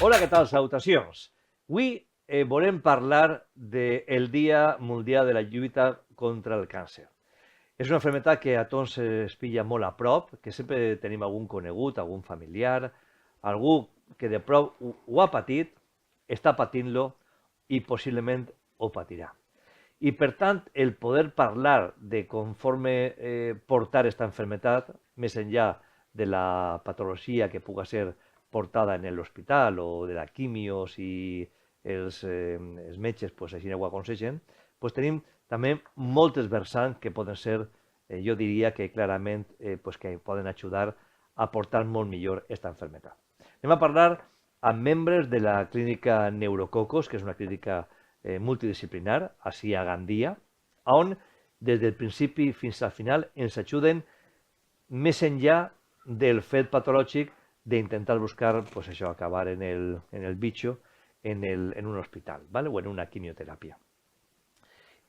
Hola, què tal? Salutacions. Avui volem parlar del Dia Mundial de la Lluita contra el Càncer. És una malaltia que a tots es pilla molt a prop, que sempre tenim algun conegut, algun familiar, algú que de prop ho ha patit, està patint-lo i possiblement ho patirà. I per tant, el poder parlar de conforme portar aquesta malaltia, més enllà de la patologia que puga ser portada en l'hospital o de la quimio, si els metges pues, així ho aconsellen, pues, tenim també moltes vessants que poden ser, jo diria que clarament pues, que poden ajudar a portar molt millor aquesta malaltia. Anem a parlar amb membres de la clínica Neurococos, que és una clínica multidisciplinar, així a Gandia, on des del principi fins al final ens ajuden més enllà del fet patològic d'intentar buscar pues, això, acabar en el bitxo en un hospital, ¿vale? O en una quimioteràpia.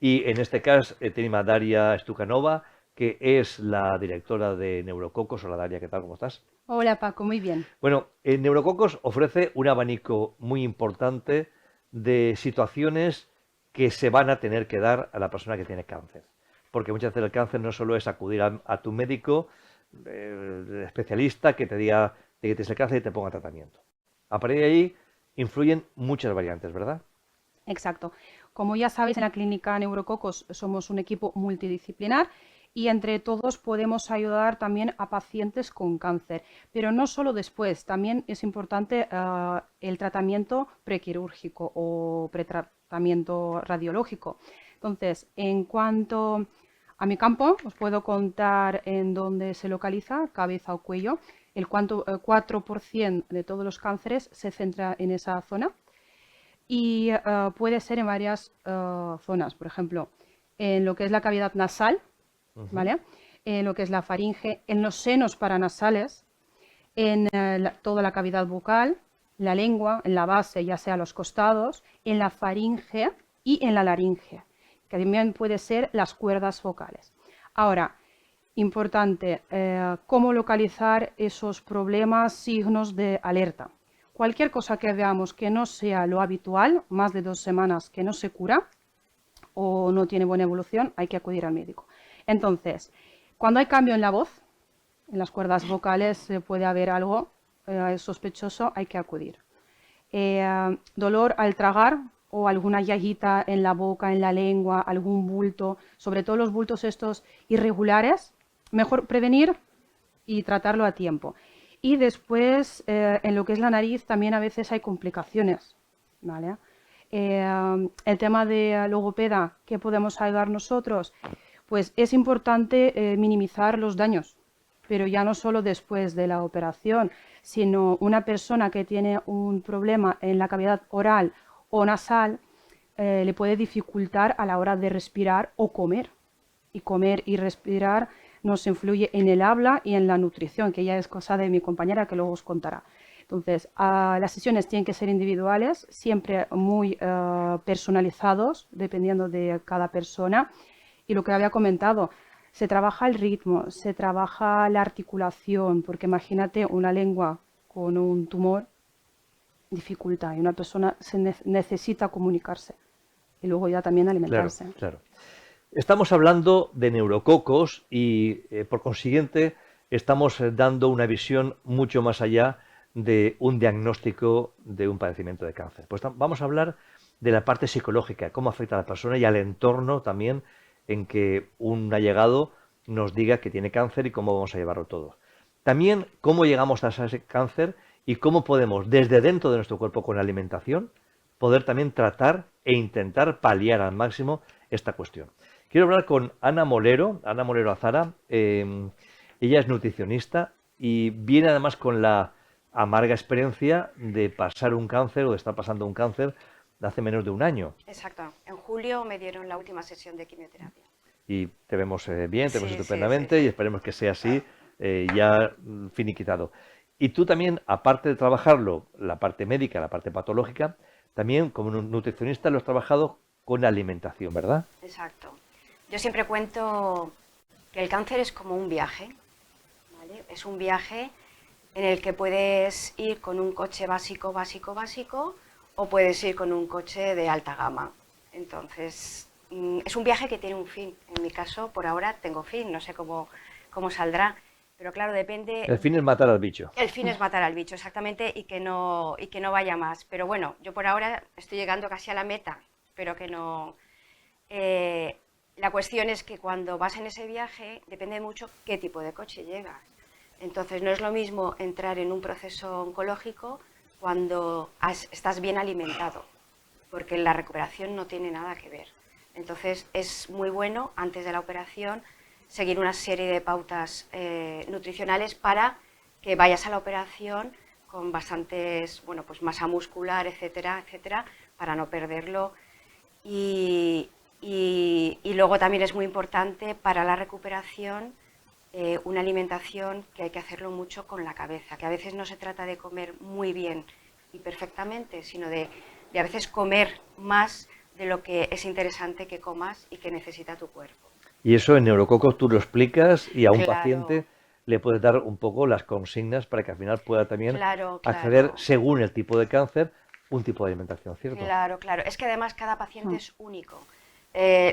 I en este cas tenim a Daria Stukanova, que es la directora de Neurococos. Hola Daria, ¿qué tal? ¿Cómo estás? Hola Paco, muy bien. Bueno, Neurococos ofrece un abanico muy importante de situaciones que se van a tener que dar a la persona que tiene cáncer. Porque muchas veces el cáncer no solo es acudir a tu médico especialista que te diga de que tienes el cáncer y te ponga tratamiento. A partir de ahí influyen muchas variantes, ¿verdad? Exacto. Como ya sabéis, en la clínica Neurococos somos un equipo multidisciplinar y entre todos podemos ayudar también a pacientes con cáncer. Pero no solo después, también es importante el tratamiento prequirúrgico o pretratamiento radiológico. Entonces, en cuanto a mi campo, os puedo contar en dónde se localiza, cabeza o cuello. El 4% de todos los cánceres se centra en esa zona y puede ser en varias zonas, por ejemplo, en lo que es la cavidad nasal, ¿vale? En lo que es la faringe, en los senos paranasales, en toda la cavidad bucal, la lengua, en la base, ya sea los costados, en la faringe y en la laringe, que también puede ser las cuerdas vocales. Ahora, importante, cómo localizar esos problemas, signos de alerta. Cualquier cosa que veamos que no sea lo habitual, más de 2 semanas que no se cura o no tiene buena evolución, hay que acudir al médico. Entonces, cuando hay cambio en la voz, en las cuerdas vocales puede haber algo sospechoso, hay que acudir. Dolor al tragar o alguna llaguita en la boca, en la lengua, algún bulto, sobre todo los bultos estos irregulares, mejor prevenir y tratarlo a tiempo. Y después, en lo que es la nariz, también a veces hay complicaciones, ¿vale? El tema de logopeda, ¿qué podemos ayudar nosotros? Pues es importante minimizar los daños, pero ya no solo después de la operación, sino una persona que tiene un problema en la cavidad oral o nasal le puede dificultar a la hora de respirar o comer. Y comer y respirar nos influye en el habla y en la nutrición, que ya es cosa de mi compañera que luego os contará. Entonces, las sesiones tienen que ser individuales, siempre muy personalizados, dependiendo de cada persona. Y lo que había comentado, se trabaja el ritmo, se trabaja la articulación, porque imagínate una lengua con un tumor, dificulta, y una persona necesita comunicarse y luego ya también alimentarse. Claro, claro. Estamos hablando de neurococos y, por consiguiente, estamos dando una visión mucho más allá de un diagnóstico de un padecimiento de cáncer. Pues vamos a hablar de la parte psicológica, cómo afecta a la persona y al entorno también en que un allegado nos diga que tiene cáncer y cómo vamos a llevarlo todo. También cómo llegamos a ese cáncer y cómo podemos, desde dentro de nuestro cuerpo con la alimentación, poder también tratar e intentar paliar al máximo esta cuestión. Quiero hablar con Ana Molero Azara. Ella es nutricionista y viene además con la amarga experiencia de pasar un cáncer o de estar pasando un cáncer de hace menos de un año. Exacto. En julio me dieron la última sesión de quimioterapia. Y te vemos bien, te vemos Sí, estupendamente sí. y esperemos que sea así, ya finiquitado. Y tú también, aparte de trabajarlo, la parte médica, la parte patológica, también como nutricionista lo has trabajado con la alimentación, ¿verdad? Exacto. Yo siempre cuento que el cáncer es como un viaje, ¿vale? Es un viaje en el que puedes ir con un coche básico o puedes ir con un coche de alta gama. Entonces, es un viaje que tiene un fin. En mi caso, por ahora, tengo fin, no sé cómo saldrá, pero claro, depende... El fin es matar al bicho. El fin es matar al bicho, exactamente, y que no vaya más. Pero bueno, yo por ahora estoy llegando casi a la meta, pero que no... la cuestión es que cuando vas en ese viaje depende mucho qué tipo de coche llegas. Entonces no es lo mismo entrar en un proceso oncológico cuando estás bien alimentado, porque la recuperación no tiene nada que ver. Entonces es muy bueno antes de la operación seguir una serie de pautas nutricionales para que vayas a la operación con bastantes, bueno, pues masa muscular, etcétera, etcétera, para no perderlo. Y luego también es muy importante para la recuperación una alimentación que hay que hacerlo mucho con la cabeza, que a veces no se trata de comer muy bien y perfectamente, sino de a veces comer más de lo que es interesante que comas y que necesita tu cuerpo. Y eso en Neurococos tú lo explicas y a un Claro, paciente le puedes dar un poco las consignas para que al final pueda también claro, acceder, claro. según el tipo de cáncer, un tipo de alimentación, ¿cierto? Claro, claro. Es que además cada paciente es único.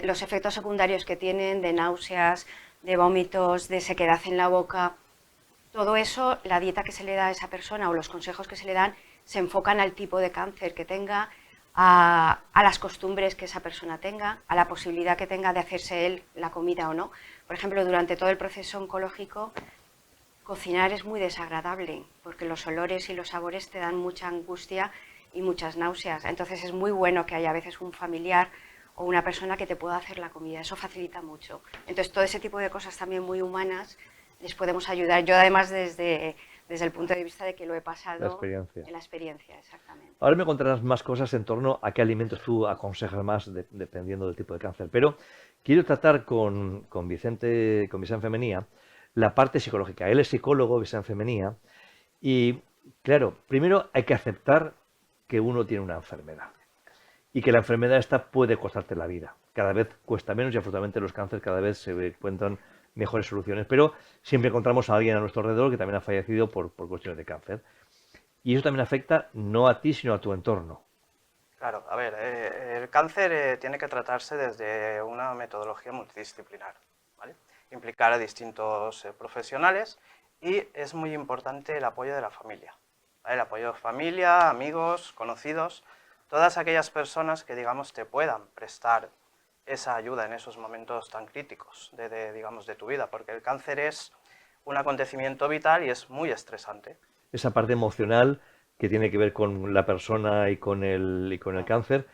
Los efectos secundarios que tienen de náuseas, de vómitos, de sequedad en la boca, todo eso, la dieta que se le da a esa persona o los consejos que se le dan se enfocan al tipo de cáncer que tenga, a las costumbres que esa persona tenga, a la posibilidad que tenga de hacerse él la comida o no. Por ejemplo, durante todo el proceso oncológico, cocinar es muy desagradable porque los olores y los sabores te dan mucha angustia y muchas náuseas. Entonces es muy bueno que haya a veces un familiar o una persona que te pueda hacer la comida. Eso facilita mucho. Entonces todo ese tipo de cosas también muy humanas les podemos ayudar. Yo además desde el punto de vista de que lo he pasado La experiencia. en la experiencia, exactamente. Ahora me contarás más cosas en torno a qué alimentos tú aconsejas más dependiendo del tipo de cáncer. Pero quiero tratar con Vicente Femenía la parte psicológica. Él es psicólogo, Vicente Femenía, y claro, primero hay que aceptar que uno tiene una enfermedad y que la enfermedad esta puede costarte la vida. Cada vez cuesta menos y afortunadamente los cánceres cada vez se encuentran mejores soluciones, pero siempre encontramos a alguien a nuestro alrededor que también ha fallecido por cuestiones de cáncer. Y eso también afecta no a ti, sino a tu entorno. Claro, a ver, el cáncer tiene que tratarse desde una metodología multidisciplinar, ¿vale? Implicar a distintos profesionales y es muy importante el apoyo de la familia, ¿vale? El apoyo de familia, amigos, conocidos, todas aquellas personas que, digamos, te puedan prestar esa ayuda en esos momentos tan críticos digamos, de tu vida, porque el cáncer es un acontecimiento vital y es muy estresante. Esa parte emocional que tiene que ver con la persona y con el cáncer,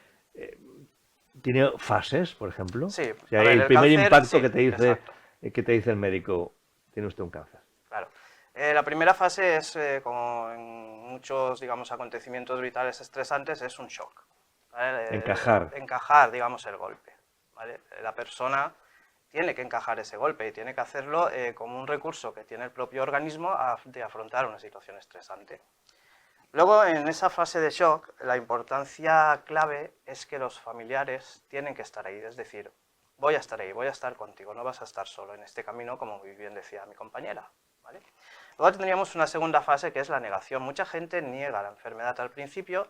¿tiene fases, por ejemplo? Sí, O sea, a ver, el el primer cáncer, impacto sí, exacto. que te dice el médico, tiene usted un cáncer. Claro. La primera fase es, como en muchos, digamos, acontecimientos vitales estresantes, es un shock, ¿vale? Encajar, digamos, el golpe, ¿vale? La persona tiene que encajar ese golpe y tiene que hacerlo como un recurso que tiene el propio organismo de afrontar una situación estresante. Luego, en esa fase de shock, la importancia clave es que los familiares tienen que estar ahí, es decir, voy a estar ahí, voy a estar contigo, no vas a estar solo en este camino, como muy bien decía mi compañera, ¿vale? Luego tendríamos una segunda fase que es la negación. Mucha gente niega la enfermedad al principio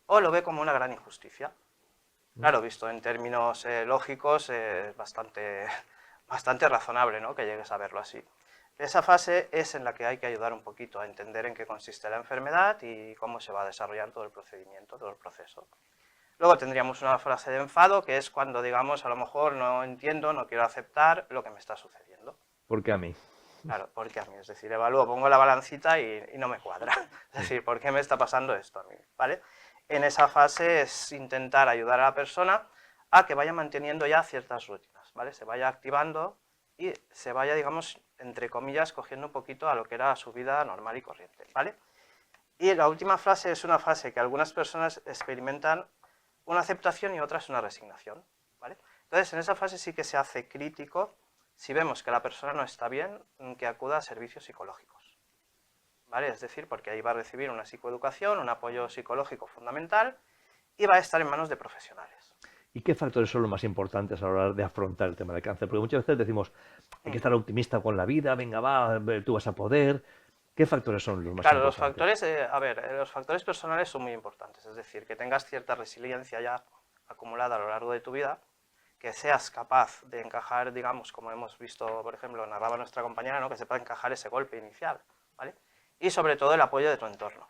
o lo ve como una gran injusticia. Claro, visto en términos lógicos, es bastante razonable, ¿no?, que llegues a verlo así. Esa fase es en la que hay que ayudar un poquito a entender en qué consiste la enfermedad y cómo se va a desarrollar todo el procedimiento, todo el proceso. Luego tendríamos una fase de enfado, que es cuando, digamos, a lo mejor no entiendo, no quiero aceptar lo que me está sucediendo. ¿Por qué a mí? Claro, porque a mí, es decir, evalúo, pongo la balancita y no me cuadra. Es decir, ¿por qué me está pasando esto a mí? ¿Vale? En esa fase es intentar ayudar a la persona a que vaya manteniendo ya ciertas rutinas, ¿vale? Se vaya activando y se vaya, digamos, entre comillas, cogiendo un poquito a lo que era su vida normal y corriente, ¿vale? Y la última fase es una fase que algunas personas experimentan una aceptación y otras una resignación, ¿vale? Entonces, en esa fase sí que se hace crítico, si vemos que la persona no está bien, que acuda a servicios psicológicos, ¿vale? Es decir, porque ahí va a recibir una psicoeducación, un apoyo psicológico fundamental y va a estar en manos de profesionales. ¿Y qué factores son los más importantes a la hora de afrontar el tema del cáncer? Porque muchas veces decimos, hay que estar optimista con la vida, venga, va, tú vas a poder. ¿Qué factores son los más Claro, importantes? Los factores personales son muy importantes, es decir, que tengas cierta resiliencia ya acumulada a lo largo de tu vida, que seas capaz de encajar, digamos, como hemos visto, por ejemplo, narraba nuestra compañera, ¿no? Que sepa encajar ese golpe inicial, ¿vale? Y sobre todo el apoyo de tu entorno.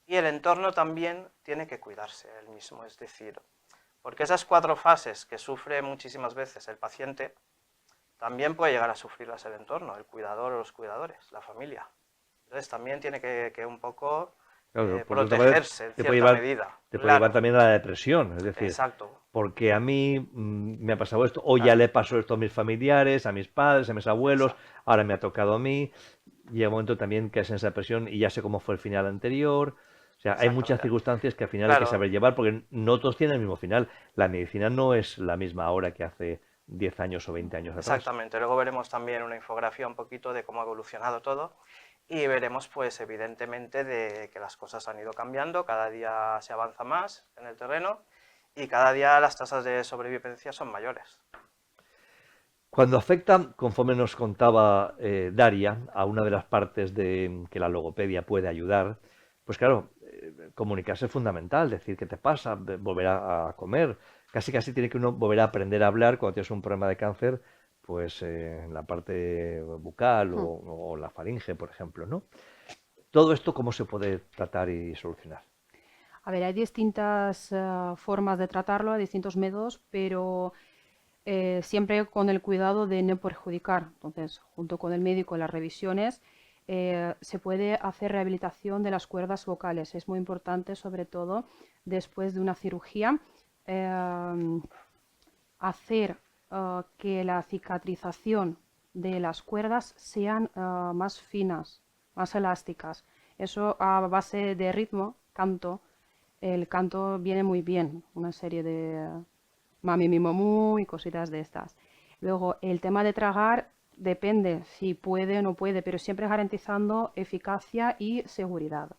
Y el entorno también tiene que cuidarse él mismo, es decir, porque esas 4 fases que sufre muchísimas veces el paciente, también puede llegar a sufrirlas el entorno, el cuidador o los cuidadores, la familia. Entonces también tiene que un poco Claro, porque protegerse en cierta medida. te puede llevar también a la depresión, es decir, Exacto. porque a mí me ha pasado esto, o ya Claro. le pasó esto a mis familiares, a mis padres, a mis abuelos, Exacto. ahora me ha tocado a mí, llega un momento también que es en esa depresión y ya sé cómo fue el final anterior. O sea, hay muchas Exactamente. circunstancias que al final hay que Claro. saber llevar porque no todos tienen el mismo final. La medicina no es la misma ahora que hace 10 años o 20 años atrás. Exactamente. Luego veremos también una infografía un poquito de cómo ha evolucionado todo y veremos, pues, evidentemente, de que las cosas han ido cambiando, cada día se avanza más en el terreno y cada día las tasas de sobrevivencia son mayores. Cuando afecta, conforme nos contaba Daria, a una de las partes de que la logopedia puede ayudar, pues claro, comunicarse es fundamental, decir qué te pasa, volver a comer. Casi casi tiene que uno volver a aprender a hablar cuando tienes un problema de cáncer, pues en la parte bucal o la faringe, por ejemplo, ¿no? Todo esto, ¿cómo se puede tratar y solucionar? A ver, hay distintas formas de tratarlo, hay distintos métodos, pero siempre con el cuidado de no perjudicar. Entonces, junto con el médico en las revisiones, se puede hacer rehabilitación de las cuerdas vocales. Es muy importante, sobre todo después de una cirugía, hacer que la cicatrización de las cuerdas sean más finas, más elásticas. Eso a base de ritmo, canto, el canto viene muy bien, una serie de mami mi momú y cositas de estas. Luego, el tema de tragar depende si puede o no puede, pero siempre garantizando eficacia y seguridad.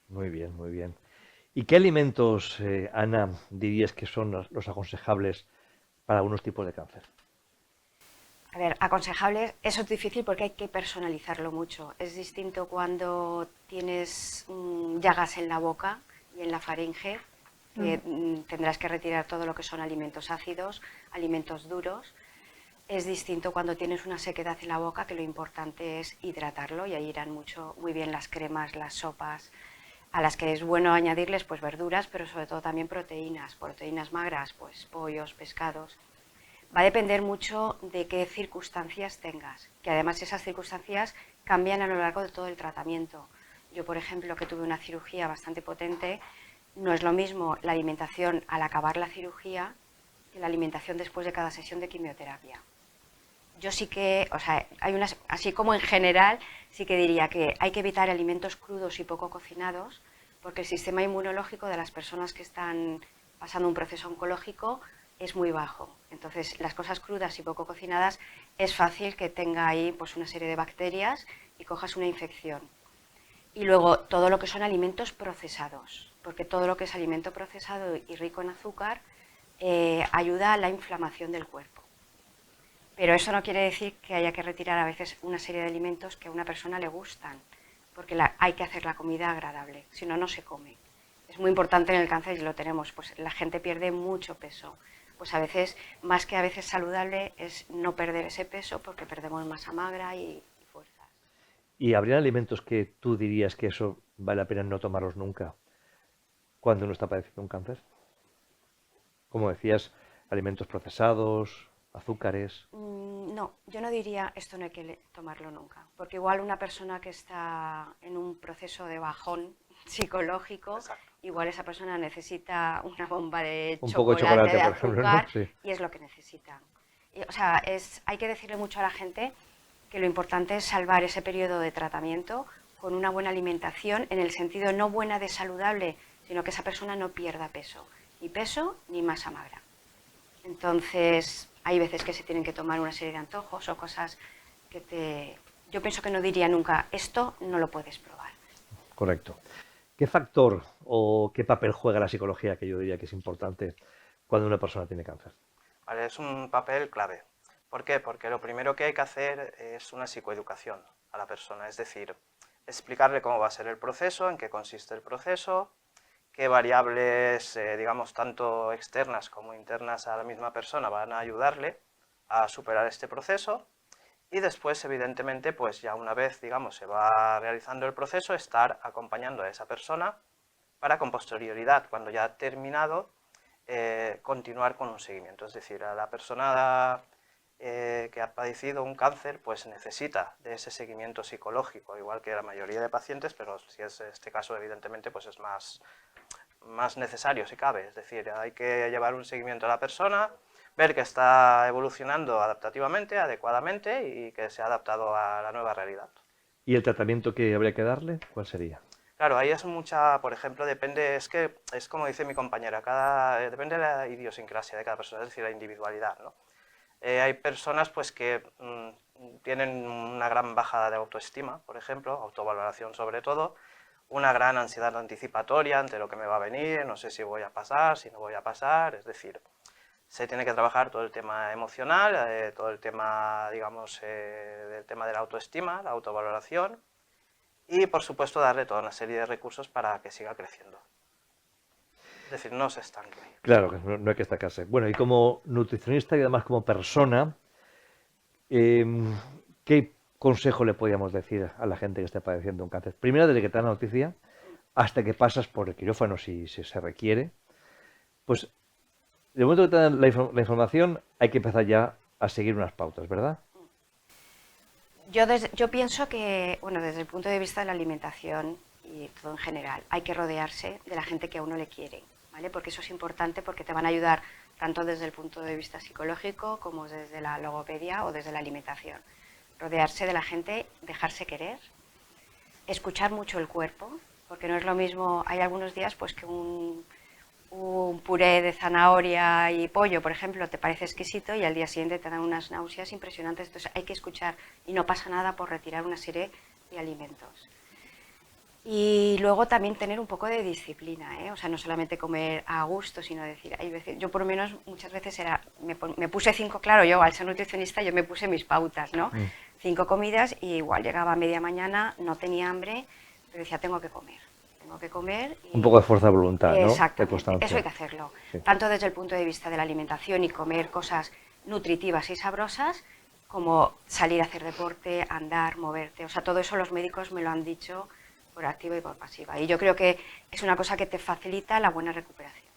Muy bien, muy bien. ¿Y qué alimentos, Ana, dirías que son los aconsejables para algunos tipos de cáncer? A ver, aconsejable, eso es difícil porque hay que personalizarlo mucho. Es distinto cuando tienes llagas en la boca y en la faringe, que tendrás que retirar todo lo que son alimentos ácidos, alimentos duros. Es distinto cuando tienes una sequedad en la boca, que lo importante es hidratarlo, y ahí irán muy bien las cremas, las sopas, a las que es bueno añadirles pues verduras, pero sobre todo también proteínas magras, pues pollos, pescados. Va a depender mucho de qué circunstancias tengas, que además esas circunstancias cambian a lo largo de todo el tratamiento. Yo, por ejemplo, que tuve una cirugía bastante potente, no es lo mismo la alimentación al acabar la cirugía que la alimentación después de cada sesión de quimioterapia. Yo sí que, o sea, así como en general, sí que diría que hay que evitar alimentos crudos y poco cocinados, porque el sistema inmunológico de las personas que están pasando un proceso oncológico es muy bajo. Entonces, las cosas crudas y poco cocinadas es fácil que tenga ahí pues una serie de bacterias y cojas una infección. Y luego todo lo que son alimentos procesados, porque todo lo que es alimento procesado y rico en azúcar ayuda a la inflamación del cuerpo. Pero eso no quiere decir que haya que retirar a veces una serie de alimentos que a una persona le gustan, porque hay que hacer la comida agradable, si no, no se come. Es muy importante en el cáncer y lo tenemos, pues la gente pierde mucho peso. Pues a veces, más que a veces saludable, es no perder ese peso porque perdemos masa magra y fuerzas. ¿Y habría alimentos que tú dirías que eso vale la pena no tomarlos nunca cuando uno está padeciendo un cáncer? Como decías, alimentos procesados, azúcares. No, yo no diría esto no hay que tomarlo nunca, porque igual una persona que está en un proceso de bajón psicológico, Exacto. igual esa persona necesita una bomba de Un poco de chocolate, de chocolate, por ejemplo, azúcar, ¿no? Sí. y es lo que necesita. O sea, hay que decirle mucho a la gente que lo importante es salvar ese periodo de tratamiento con una buena alimentación, en el sentido no buena de saludable, sino que esa persona no pierda peso ni masa magra. Entonces, hay veces que se tienen que tomar una serie de antojos o cosas que yo pienso que no diría nunca, esto no lo puedes probar. Correcto. ¿Qué factor o qué papel juega la psicología, que yo diría que es importante cuando una persona tiene cáncer? Vale, es un papel clave. ¿Por qué? Porque lo primero que hay que hacer es una psicoeducación a la persona, es decir, explicarle cómo va a ser el proceso, en qué consiste el proceso, qué variables, digamos, tanto externas como internas a la misma persona van a ayudarle a superar este proceso. Y después, evidentemente, pues ya una vez, digamos, se va realizando el proceso, estar acompañando a esa persona para con posterioridad, cuando ya ha terminado, continuar con un seguimiento. Es decir, a la persona que ha padecido un cáncer, pues necesita de ese seguimiento psicológico, igual que la mayoría de pacientes, pero si es este caso, evidentemente, pues es más necesario, si cabe. Es decir, hay que llevar un seguimiento a la persona, ver que está evolucionando adaptativamente, adecuadamente y que se ha adaptado a la nueva realidad. ¿Y el tratamiento que habría que darle, cuál sería? Claro, ahí es mucha, por ejemplo, depende, es que es como dice mi compañera, depende de la idiosincrasia de cada persona, es decir, la individualidad, ¿no? Hay personas pues que tienen una gran bajada de autoestima, por ejemplo, autovaloración sobre todo, una gran ansiedad anticipatoria ante lo que me va a venir, no sé si voy a pasar, si no voy a pasar, es decir, se tiene que trabajar todo el tema emocional, todo el tema, digamos, del tema de la autoestima, la autovaloración y, por supuesto, darle toda una serie de recursos para que siga creciendo. Es decir, no se estanque. Claro, que no hay que estancarse. Bueno, y como nutricionista y además como persona, ¿qué consejo le podríamos decir a la gente que esté padeciendo un cáncer? Primero, desde que te dan la noticia hasta que pasas por el quirófano si se requiere, pues de momento que te dan la información hay que empezar ya a seguir unas pautas, ¿verdad? Yo pienso que, bueno, desde el punto de vista de la alimentación y todo en general, hay que rodearse de la gente que a uno le quiere, ¿vale? Porque eso es importante, porque te van a ayudar tanto desde el punto de vista psicológico como desde la logopedia o desde la alimentación. Rodearse de la gente, dejarse querer, escuchar mucho el cuerpo, porque no es lo mismo, hay algunos días pues que un puré de zanahoria y pollo, por ejemplo, te parece exquisito y al día siguiente te dan unas náuseas impresionantes. Entonces hay que escuchar y no pasa nada por retirar una serie de alimentos. Y luego también tener un poco de disciplina, ¿eh? O sea, no solamente comer a gusto, sino decir, hay veces, yo por lo menos muchas veces me puse 5, claro, yo al ser nutricionista yo me puse mis pautas, ¿no? 5 comidas y igual llegaba a media mañana, no tenía hambre, pero decía, tengo que comer. Y... Un poco de fuerza de voluntad, ¿no? Exactamente, eso hay que hacerlo. Sí. Tanto desde el punto de vista de la alimentación y comer cosas nutritivas y sabrosas, como salir a hacer deporte, andar, moverte. O sea, todo eso los médicos me lo han dicho por activa y por pasiva. Y yo creo que es una cosa que te facilita la buena recuperación.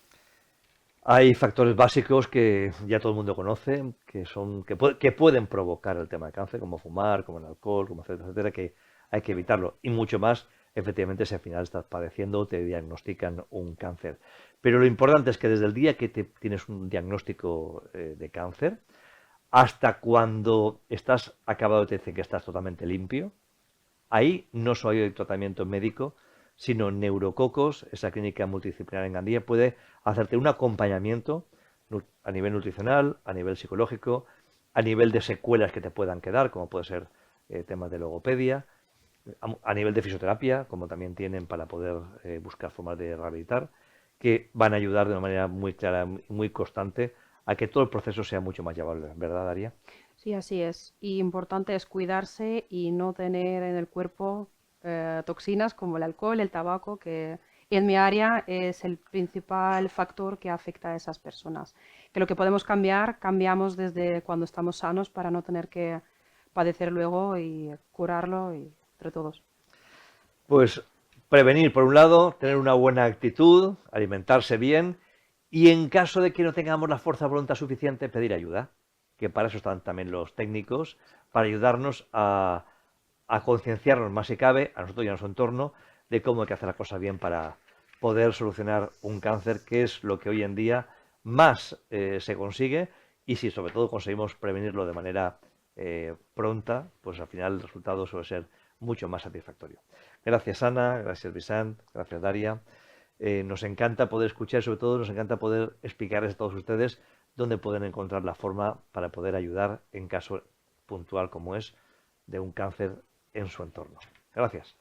Hay factores básicos que ya todo el mundo conoce, que pueden provocar el tema de cáncer, como fumar, como el alcohol, como etcétera, etcétera, que hay que evitarlo. Y mucho más, efectivamente, si al final estás padeciendo o te diagnostican un cáncer. Pero lo importante es que desde el día que tienes un diagnóstico de cáncer, hasta cuando estás acabado te dicen que estás totalmente limpio, ahí no solo hay tratamiento médico, sino Neurococos, esa clínica multidisciplinar en Gandía, puede hacerte un acompañamiento a nivel nutricional, a nivel psicológico, a nivel de secuelas que te puedan quedar, como puede ser temas de logopedia, a nivel de fisioterapia, como también tienen para poder buscar formas de rehabilitar, que van a ayudar de una manera muy clara, muy constante, a que todo el proceso sea mucho más llevable, ¿verdad, Daria? Sí, así es. Y importante es cuidarse y no tener en el cuerpo toxinas como el alcohol, el tabaco, que en mi área es el principal factor que afecta a esas personas. Que lo que podemos cambiar, cambiamos desde cuando estamos sanos para no tener que padecer luego y curarlo entre todos. Pues prevenir, por un lado, tener una buena actitud, alimentarse bien y en caso de que no tengamos la fuerza de voluntad suficiente, pedir ayuda, que para eso están también los técnicos, para ayudarnos a concienciarnos más si cabe, a nosotros y a nuestro entorno, de cómo hay que hacer las cosas bien para poder solucionar un cáncer, que es lo que hoy en día más se consigue, y si sobre todo conseguimos prevenirlo de manera pronta, pues al final el resultado suele ser mucho más satisfactorio. Gracias Ana, gracias Vicent, gracias Daria. Nos encanta poder escuchar, sobre todo nos encanta poder explicarles a todos ustedes dónde pueden encontrar la forma para poder ayudar en caso puntual como es de un cáncer en su entorno. Gracias.